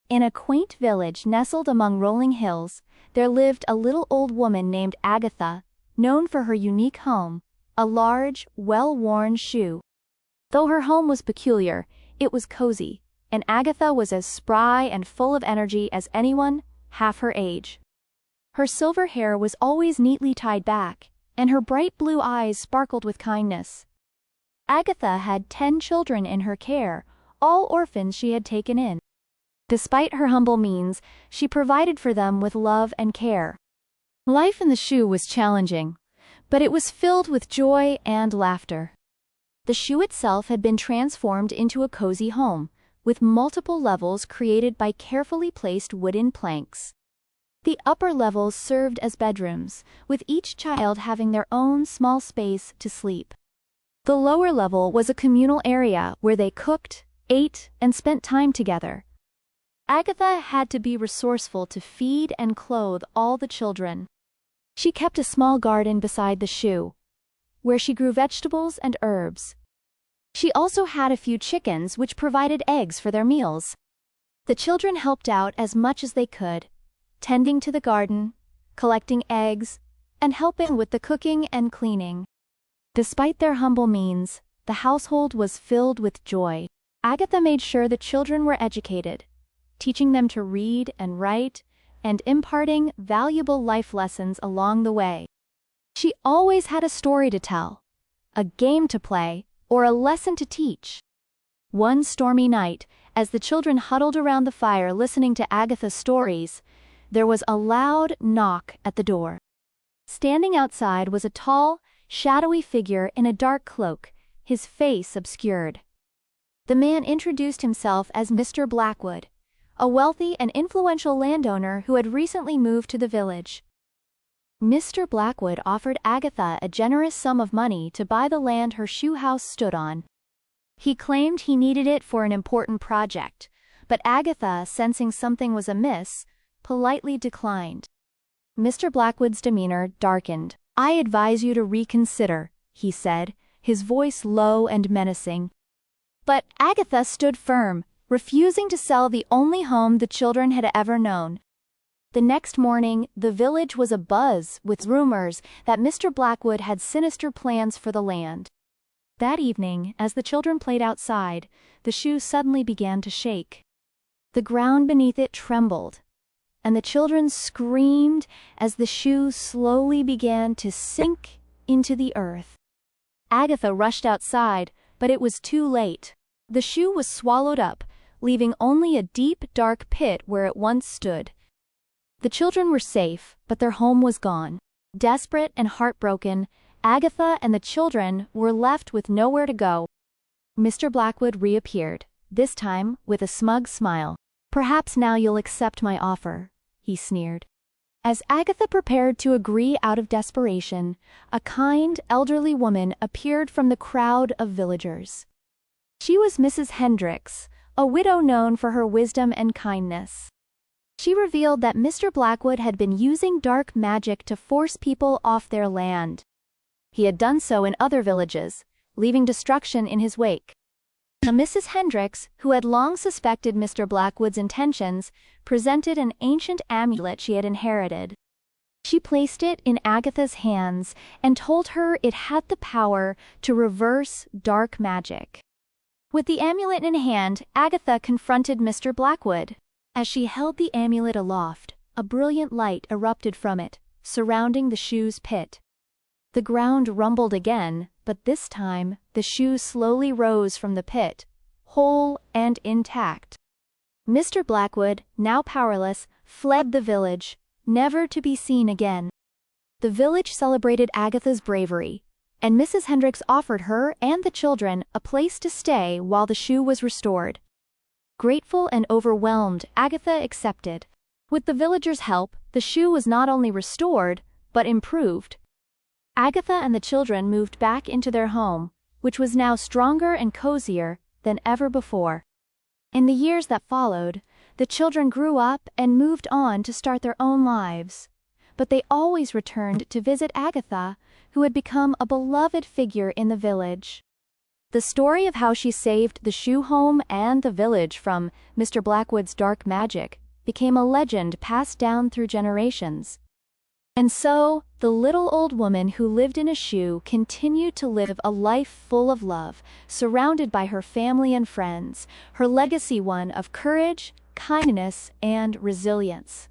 In a quaint village nestled among rolling hills, there lived a little old woman named Agatha, known for her unique home, a large, well-worn shoe. Though her home was peculiar, it was cozy, and Agatha was as spry and full of energy as anyone half her age. Her silver hair was always neatly tied back, and her bright blue eyes sparkled with kindness. Agatha had 10 children in her care, all orphans she had taken in. Despite her humble means, she provided for them with love and care. Life in the shoe was challenging, but it was filled with joy and laughter. The shoe itself had been transformed into a cozy home, with multiple levels created by carefully placed wooden planks. The upper levels served as bedrooms, with each child having their own small space to sleep. The lower level was a communal area where they cooked, ate, and spent time together. Agatha had to be resourceful to feed and clothe all the children. She kept a small garden beside the shoe, where she grew vegetables and herbs. She also had a few chickens which provided eggs for their meals. The children helped out as much as they could, tending to the garden, collecting eggs, and helping with the cooking and cleaning. Despite their humble means, the household was filled with joy. Agatha made sure the children were educated, teaching them to read and write, and imparting valuable life lessons along the way. She always had a story to tell, a game to play, or a lesson to teach. One stormy night, as the children huddled around the fire listening to Agatha's stories, there was a loud knock at the door. Standing outside was a tall, shadowy figure in a dark cloak, his face obscured. The man introduced himself as Mr. Blackwood, a wealthy and influential landowner who had recently moved to the village. Mr. Blackwood offered Agatha a generous sum of money to buy the land her shoe house stood on. He claimed he needed it for an important project, but Agatha, sensing something was amiss, politely declined. Mr. Blackwood's demeanor darkened. "I advise you to reconsider," he said, his voice low and menacing. But Agatha stood firm, refusing to sell the only home the children had ever known. The next morning, the village was abuzz with rumors that Mr. Blackwood had sinister plans for the land. That evening, as the children played outside, the shoe suddenly began to shake. The ground beneath it trembled, and the children screamed as the shoe slowly began to sink into the earth. Agatha rushed outside, but it was too late. The shoe was swallowed up, leaving only a deep, dark pit where it once stood. The children were safe, but their home was gone. Desperate and heartbroken, Agatha and the children were left with nowhere to go. Mr. Blackwood reappeared, this time with a smug smile. "Perhaps now you'll accept my offer," he sneered. As Agatha prepared to agree out of desperation, a kind, elderly woman appeared from the crowd of villagers. She was Mrs. Hendricks, a widow known for her wisdom and kindness. She revealed that Mr. Blackwood had been using dark magic to force people off their land. He had done so in other villages, leaving destruction in his wake. Mrs. Hendricks, who had long suspected Mr. Blackwood's intentions, presented an ancient amulet she had inherited. She placed it in Agatha's hands and told her it had the power to reverse dark magic. With the amulet in hand, Agatha confronted Mr. Blackwood. As she held the amulet aloft, a brilliant light erupted from it, surrounding the shoe's pit. The ground rumbled again, but this time, the shoe slowly rose from the pit, whole and intact. Mr. Blackwood, now powerless, fled the village, never to be seen again. The village celebrated Agatha's bravery, and Mrs. Hendricks offered her and the children a place to stay while the shoe was restored. Grateful and overwhelmed, Agatha accepted. With the villagers' help, the shoe was not only restored, but improved. Agatha and the children moved back into their home, which was now stronger and cozier than ever before. In the years that followed, the children grew up and moved on to start their own lives. But they always returned to visit Agatha, who had become a beloved figure in the village. The story of how she saved the shoe home and the village from Mr. Blackwood's dark magic became a legend passed down through generations. And so, the little old woman who lived in a shoe continued to live a life full of love, surrounded by her family and friends, her legacy one of courage, kindness, and resilience.